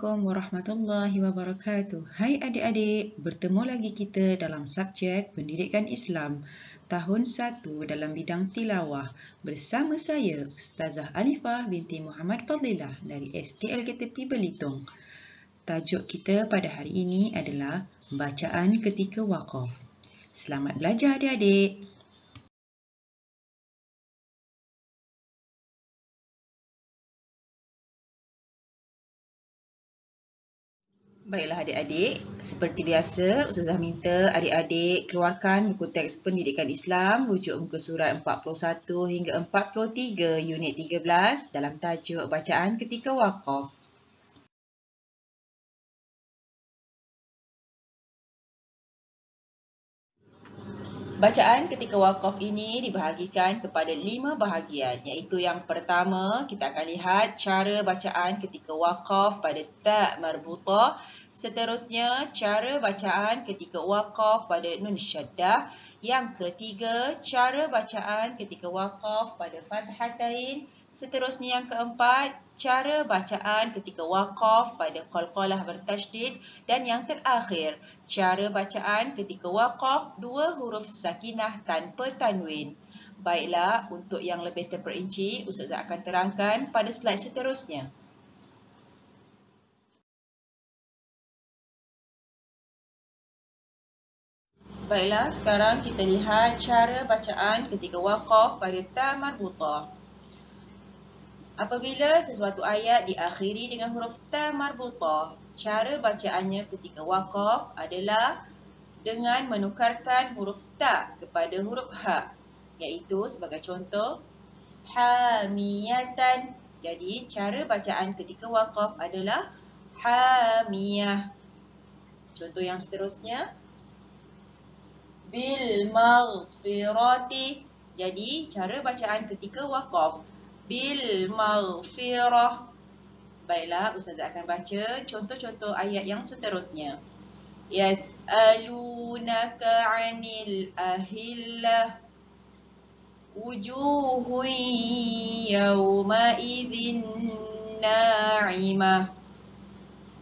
Assalamualaikum warahmatullahi wabarakatuh. Hai adik-adik, bertemu lagi kita dalam subjek Pendidikan Islam tahun 1 dalam bidang tilawah bersama saya Ustazah Alifah binti Muhammad Fadlilah dari SDLGTP Belitung. Tajuk kita pada hari ini adalah bacaan ketika waqaf. Selamat belajar adik-adik. Baiklah adik-adik, seperti biasa Ustazah minta adik-adik keluarkan buku teks Pendidikan Islam rujuk muka surat 41 hingga 43 unit 13 dalam tajuk bacaan ketika waqaf. Bacaan ketika waqaf ini dibahagikan kepada 5 bahagian, iaitu yang pertama kita akan lihat cara bacaan ketika waqaf pada ta marbutah. Seterusnya, cara bacaan ketika waqaf pada nun syaddah. Yang ketiga, cara bacaan ketika waqaf pada fathatain. Seterusnya yang keempat, cara bacaan ketika waqaf pada qalqalah bertasydid. Dan yang terakhir, cara bacaan ketika waqaf dua huruf sakinah tanpa tanwin. Baiklah, untuk yang lebih terperinci, Ustazah akan terangkan pada slide seterusnya. Baiklah, sekarang kita lihat cara bacaan ketika waqaf pada ta marbutah. Apabila sesuatu ayat diakhiri dengan huruf ta marbutah, cara bacaannya ketika waqaf adalah dengan menukarkan huruf ta kepada huruf ha, iaitu sebagai contoh hamiyatan. Jadi cara bacaan ketika waqaf adalah hamiyah. Contoh yang seterusnya, bil maghfirati. Jadi cara bacaan ketika waqaf bil maghfirah. Baiklah, Ustazah akan baca contoh-contoh ayat yang seterusnya. Yas'alunaka 'anil ahillah wujuhun yawma idzin na'imah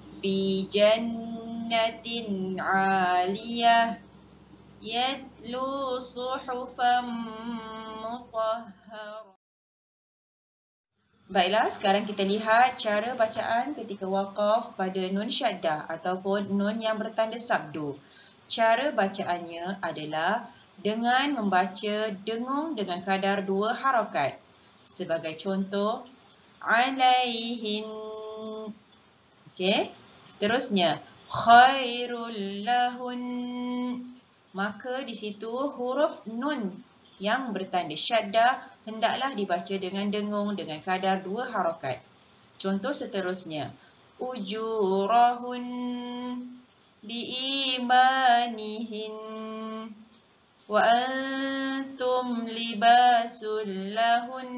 fi jannatin 'aliyah yatlu suhufan mutahharah. Baiklah, sekarang kita lihat cara bacaan ketika waqaf pada nun syaddah ataupun nun yang bertanda sabdu. Cara bacaannya adalah dengan membaca dengung dengan kadar 2 harakat. Sebagai contoh, alaihin. Okey, seterusnya, khairul lahun. Maka di situ huruf nun yang bertanda syaddah hendaklah dibaca dengan dengung dengan kadar 2 harakat. Contoh seterusnya, ujurahun biimanihin wa antum libasul lahun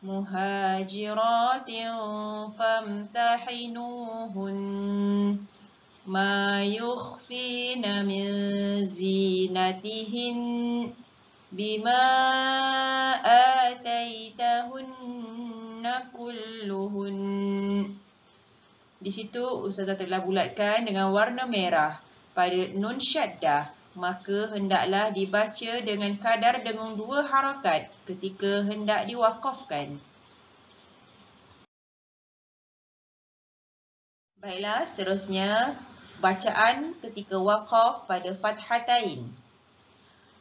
muhajiratin famtahinuhun ma yukhfina min zinatihin bima ataitahunna kulluhun. Di situ Ustazah telah bulatkan dengan warna merah pada nun syaddah, maka hendaklah dibaca dengan kadar dengung 2 harakat ketika hendak diwaqafkan. Baiklah, seterusnya bacaan ketika waqaf pada fathatain,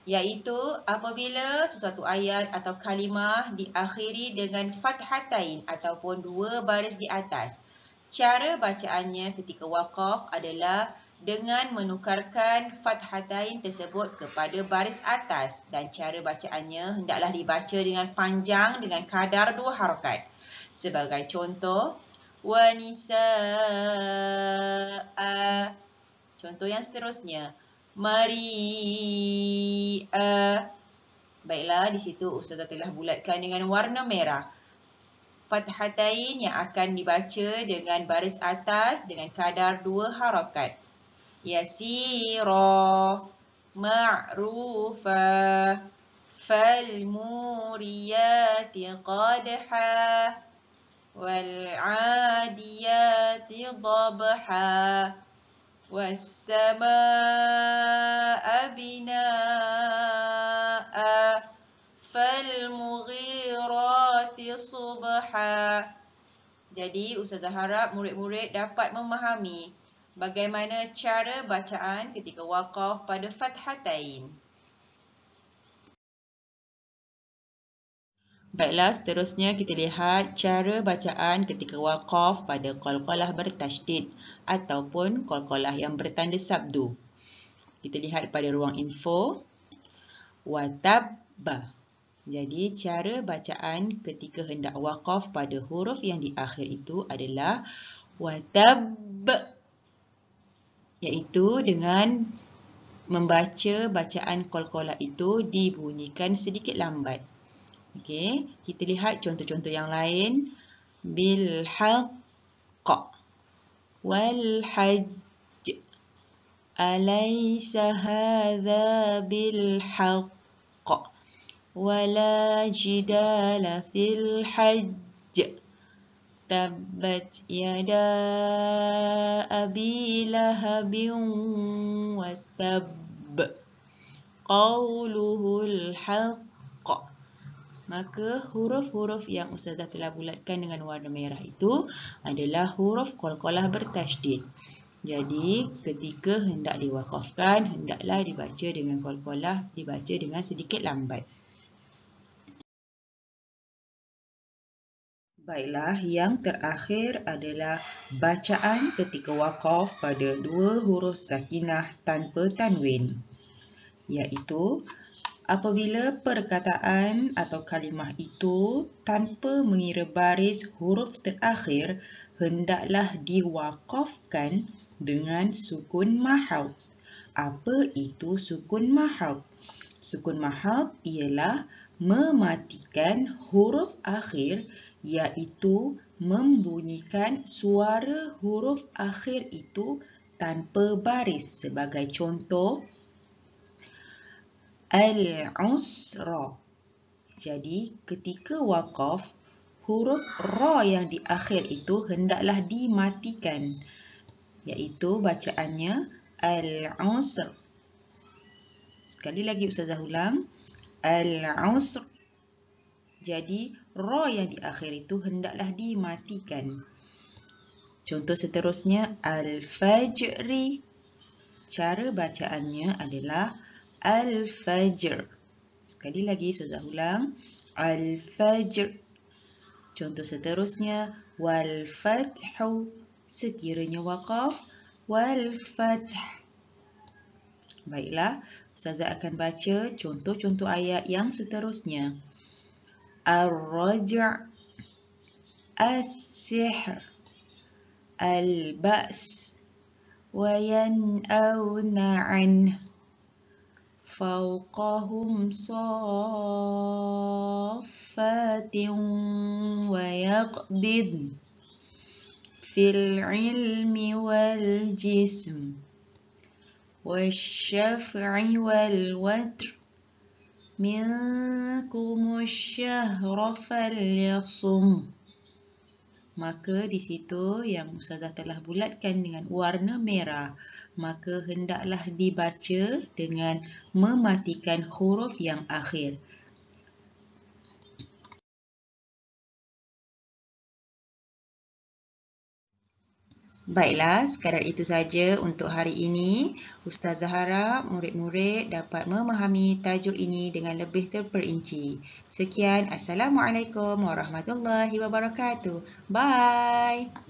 iaitu apabila sesuatu ayat atau kalimah diakhiri dengan fathatain ataupun 2 baris di atas. Cara bacaannya ketika waqaf adalah dengan menukarkan fathatain tersebut kepada baris atas, dan cara bacaannya hendaklah dibaca dengan panjang dengan kadar 2 harakat. Sebagai contoh, wanisa'a. Contoh yang seterusnya, mari'a. Baiklah, di situ Ustazah telah bulatkan dengan warna merah fathatain yang akan dibaca dengan baris atas dengan kadar 2 harakat. Yasira, ma'rufa, falmuriyati qadha والعاديات ضبحا والسماء بناء فالمغيرات صبحا. Jadi Ustazah harap murid-murid dapat memahami bagaimana cara bacaan ketika waqaf pada fathatain. Baiklah, seterusnya kita lihat cara bacaan ketika waqaf pada qalqalah bertasydid ataupun qalqalah yang bertanda sabdu. Kita lihat pada ruang info. Watabba. Jadi, cara bacaan ketika hendak waqaf pada huruf yang di akhir itu adalah watab, iaitu dengan membaca bacaan qalqalah itu dibunyikan sedikit lambat. Okey, kita lihat contoh-contoh yang lain. Bil haqq wal hajj. Alaysa hadha bil haqq wala jidala fil hajj. Tabbat yada abi lahabin wa tabb. Qawluhul haqq. Maka huruf-huruf yang Ustazah telah bulatkan dengan warna merah itu adalah huruf qalqalah bertasydid. Jadi, ketika hendak diwaqafkan, hendaklah dibaca dengan qalqalah, dibaca dengan sedikit lambat. Baiklah, yang terakhir adalah bacaan ketika waqaf pada dua huruf sakinah tanpa tanwin, iaitu apabila perkataan atau kalimah itu tanpa mengira baris huruf terakhir hendaklah diwaqafkan dengan sukun mahad. Apa itu sukun mahad? Sukun mahad ialah mematikan huruf akhir, iaitu membunyikan suara huruf akhir itu tanpa baris. Sebagai contoh, al-usra. Jadi, ketika waqaf, huruf ra yang di akhir itu hendaklah dimatikan, iaitu bacaannya al-usr. Sekali lagi Ustazah ulang, al-usr. Jadi, ra yang di akhir itu hendaklah dimatikan. Contoh seterusnya, al-fajri. Cara bacaannya adalah al-fajr. Sekali lagi Ustazah ulang, al-fajr. Contoh seterusnya, wal-fathu. Sekiranya waqaf, wal-fath. Baiklah, Ustazah akan baca contoh-contoh ayat yang seterusnya. Ar-raj', as-sihr, al-ba's, wa yan'awna 'anhu, fawqahum saffatin wa yaqbid, fil ilmi wal jism, wasyaf'i wal watr, minkumus syahra falyasum. Maka di situ yang Ustazah telah bulatkan dengan warna merah, maka hendaklah dibaca dengan mematikan huruf yang akhir. Baiklah, sekadar itu saja untuk hari ini. Ustazah harap murid-murid dapat memahami tajuk ini dengan lebih terperinci. Sekian, Assalamualaikum warahmatullahi wabarakatuh. Bye.